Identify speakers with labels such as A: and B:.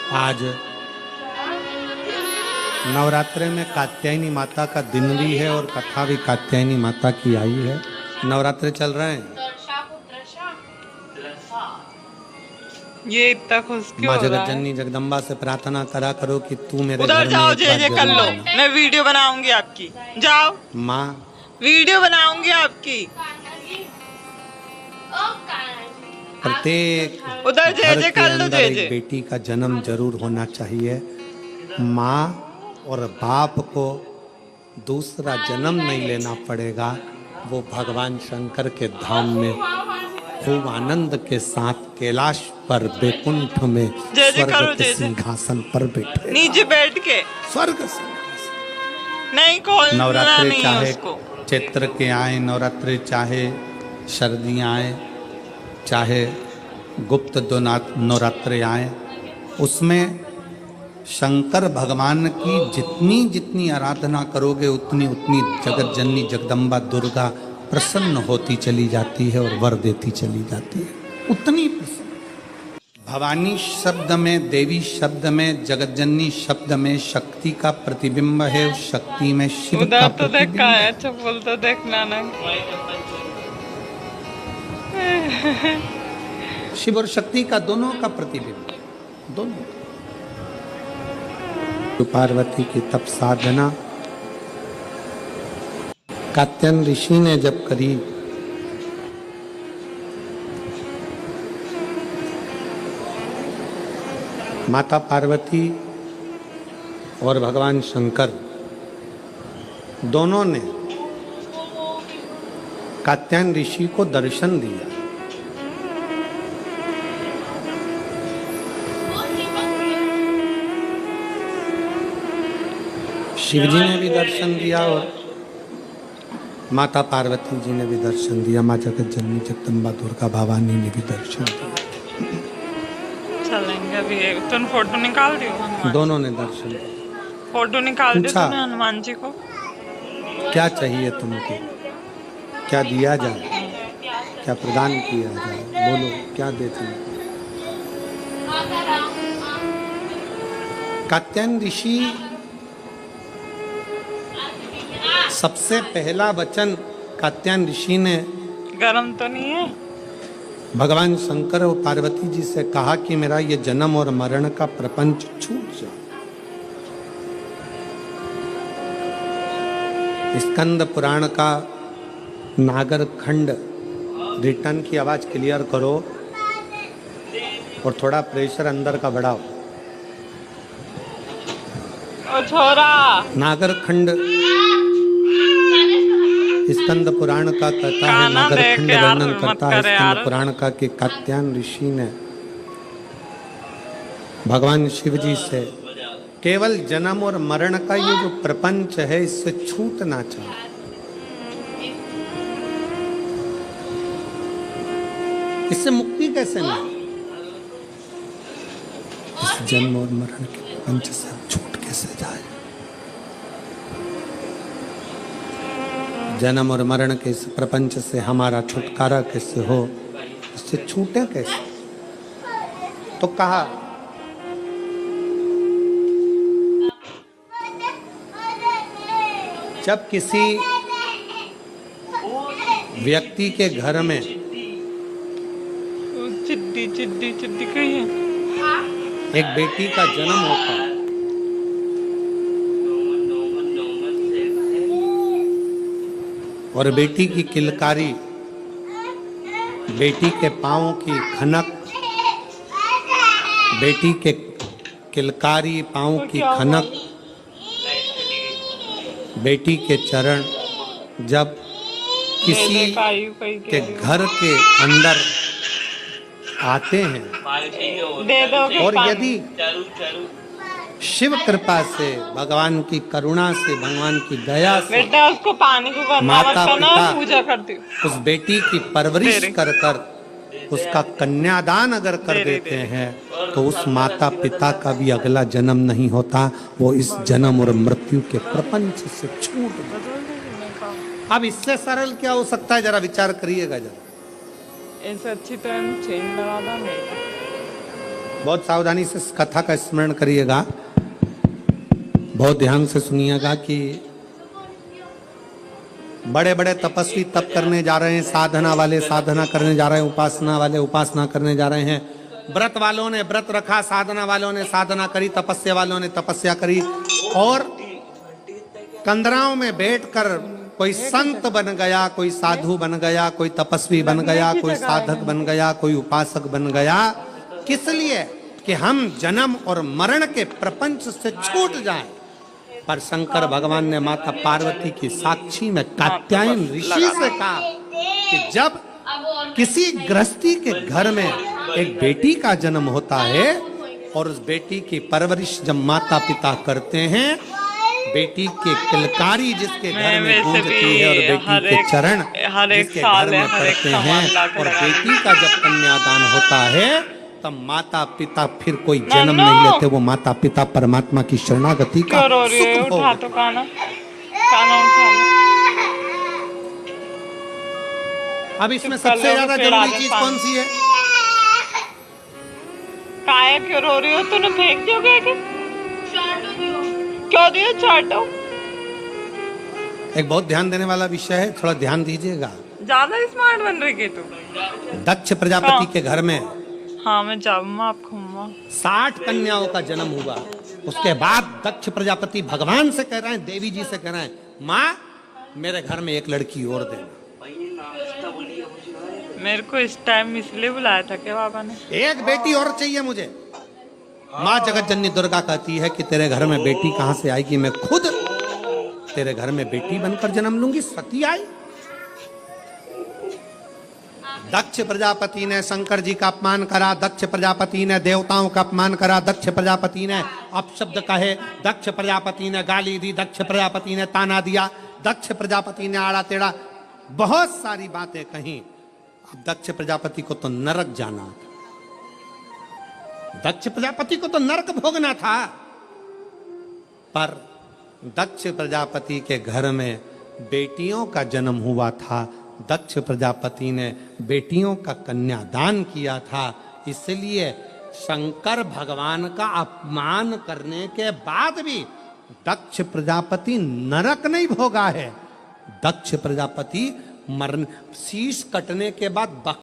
A: आज नवरात्रे में कात्यायनी माता का दिन भी है और कथा भी कात्यायनी माता की आई है। नवरात्रे चल रहे हैं।
B: ये इतना खुश क्यों
A: माँ
B: हो रहा
A: जगत जननी जगदम्बा से प्रार्थना करा करो कि तू मेरे
B: उधर
A: घर
B: जाओ,
A: में एक बार
B: जे कर
A: जरूर
B: लो।
A: आना।
B: मैं वीडियो बनाऊंगी आपकी। जाओ,
A: माँ
B: वीडियो बनाऊंगी आपकी।
A: प्रत्येक
B: उधर जे
A: घर
B: जे
A: के
B: कर लो,
A: अंदर
B: जे
A: एक
B: जे।
A: बेटी का जन्म जरूर होना चाहिए। माँ और बाप को दूसरा जन्म नहीं लेना पड़ेगा। वो भगवान शंकर के धाम में खूब आनंद के साथ कैलाश पर बैकुंठ में
B: जय जय
A: स्वर्ग
B: करो,
A: के
B: जय जय।
A: सिंहासन पर बैठे
B: नीचे बैठ के
A: स्वर्ग सिंहासन।
B: नहीं खोलना
A: नवरात्रे
B: नहीं है
A: चाहे
B: उसको।
A: चैत्र के आए, नवरात्रे चाहे सर्दियाँ आए, चाहे गुप्त दो नवरात्रे आए, उसमें शंकर भगवान की जितनी जितनी आराधना करोगे उतनी उतनी जगत जननी जगदम्बा दुर्गा प्रसन्न होती चली जाती है और वर देती चली जाती है। उतनी प्रसन्न। भवानी शब्द में, देवी शब्द में, जगत जननी शब्द में शक्ति का प्रतिबिंब है। उस शक्ति में शिव का
B: उधर तो देख
A: प्रतिबिंब
B: का
A: है।
B: है, चप्पल तो देखना ना।
A: शिव और शक्ति का दोनों का प्रतिबिंब, दोनों। पार्वती की तप साधना कात्यायन ऋषि ने जब करी, माता पार्वती और भगवान शंकर दोनों ने कात्यायन ऋषि को दर्शन दिया। शिव जी ने भी दर्शन दिया और माता पार्वती जी ने भी दर्शन दिया। माँ जगत जननी जगदम्बा दुर्गा भवानी ने भी दर्शन दिया।
B: चलेंगे अभी। तुम फोटो निकाल दियो हनुमान।
A: दोनों ने दर्शन दिया।
B: फोटो निकाल दियो
A: पूछा,
B: तुमने हनुमान जी को।
A: क्या चाहिए तुमको, क्या दिया जाए, क्या प्रदान किया जाए, बोलो क्या देते हैं। कात्यायन ऋषि सबसे पहला वचन कात्यायन ऋषि ने
B: गरम तो नहीं है?
A: भगवान शंकर और पार्वती जी से कहा कि मेरा ये जन्म और मरण का प्रपंच छूट जाए। स्कंद पुराण का नागर खंड रिटर्न की आवाज क्लियर करो और थोड़ा प्रेशर अंदर का बढ़ाओ।
B: ओ छोरा,
A: नागर खंड स्कंद पुराण का कहता है, नागर खंड वर्णन करता है स्कंद पुराण का कि कात्यायन ऋषि ने भगवान शिव जी से केवल जन्म और मरण का ये जो प्रपंच है इससे छूटना चाहिए। इससे मुक्ति कैसे मिले? इस जन्म और मरण के प्रपंच से छूट कैसे जाए? जन्म और मरण के इस प्रपंच से हमारा छुटकारा कैसे हो, इससे छूटे कैसे? तो कहा जब किसी व्यक्ति के घर में
B: चिद्दी चिद्दी चिद्दी कही है।
A: एक बेटी का जन्म होता है, और बेटी की किलकारी, बेटी के पाँव की खनक, बेटी के किलकारी पाँव की खनक, बेटी के चरण जब किसी के घर के अंदर आते हैं, और यदि शिव कृपा से, भगवान की करुणा से, भगवान की दया से
B: बेटा उसको पानी को गंदा मत
A: माता
B: करना,
A: पिता
B: पूजा करती हूँ।
A: उस बेटी की परवरिश कर कर उसका कन्यादान अगर कर देते हैं तो उस माता पिता का भी अगला जन्म नहीं होता, वो इस जन्म और मृत्यु के प्रपंच से छूट गए। अब इससे सरल क्या हो सकता है, जरा विचार करिएगा जरा।
B: ऐसे अच्छी तरह चेन लगा दो।
A: बहुत सावधानी से इस कथा का स्मरण करिएगा, बहुत ध्यान से सुनिएगा कि बड़े बड़े तपस्वी तप करने जा रहे हैं, साधना वाले साधना करने जा रहे हैं, उपासना वाले उपासना करने जा रहे हैं, व्रत वालों ने व्रत रखा, साधना वालों ने साधना करी, तपस्या वालों ने तपस्या करी, और कंदराओं में बैठकर कोई संत बन गया, कोई साधु बन गया, कोई तपस्वी बन गया, कोई साधक बन गया, कोई उपासक बन गया। किस लिए? कि हम जन्म और मरण के प्रपंच से छूट जाएं। पर शंकर भगवान ने माता पार्वती की साक्षी में कात्यायन ऋषि से कहा कि जब किसी गृहस्थी के घर में एक बेटी का जन्म होता है और उस बेटी की परवरिश जब माता पिता करते हैं, बेटी के किलकारी जिसके घर में गूंजती है और बेटी के चरण जिसके घर में पड़ते हैं, और बेटी का जब कन्यादान होता है तब माता पिता फिर कोई जन्म नहीं लेते, वो माता पिता परमात्मा की शरणागति का सुख भोग।
B: उठा तो खाना उठा।
A: अब इसमें सबसे ज्यादा जरूरी चीज कौन सी है?
B: काय क्यों रो रही हो? तूने फेंक दियोगे कि क्यों दियो? चाटो।
A: एक बहुत ध्यान देने वाला विषय है, थोड़ा ध्यान दीजिएगा।
B: ज्यादा स्मार्ट बन रही है तू।
A: दक्ष प्रजापति के घर में
B: हाँ मैं जाऊंगा, आप घूमवा
A: 60 कन्याओं का जन्म हुआ। उसके बाद दक्ष प्रजापति भगवान से कह रहे हैं, देवी जी से कह रहे हैं, माँ मेरे घर में एक लड़की और देना।
B: मेरे को इस टाइम इसलिए बुलाया था क्या बाबा ने?
A: एक बेटी और चाहिए मुझे। माँ जगत जननी दुर्गा कहती है कि तेरे घर में बेटी कहां से आएगी? मैं खुद तेरे घर में बेटी बनकर जन्म लूंगी। सती आई। दक्ष प्रजापति ने शंकर जी का अपमान करा, दक्ष प्रजापति ने देवताओं का अपमान करा, दक्ष प्रजापति ने अपशब्द कहे, दक्ष प्रजापति ने गाली दी, दक्ष प्रजापति ने ताना दिया, दक्ष प्रजापति ने आड़ा टेढ़ा बहुत सारी बातें कही। अब दक्ष प्रजापति को तो नरक जाना था, दक्ष प्रजापति को तो नरक भोगना था। पर दक्ष प्रजापति के घर में बेटियों का जन्म हुआ था, दक्ष प्रजापति ने बेटियों का कन्यादान किया था, इसलिए शंकर भगवान का अपमान करने के बाद भी दक्ष प्रजापति नरक नहीं भोगा है। दक्ष प्रजापति मरण शीश कटने के बाद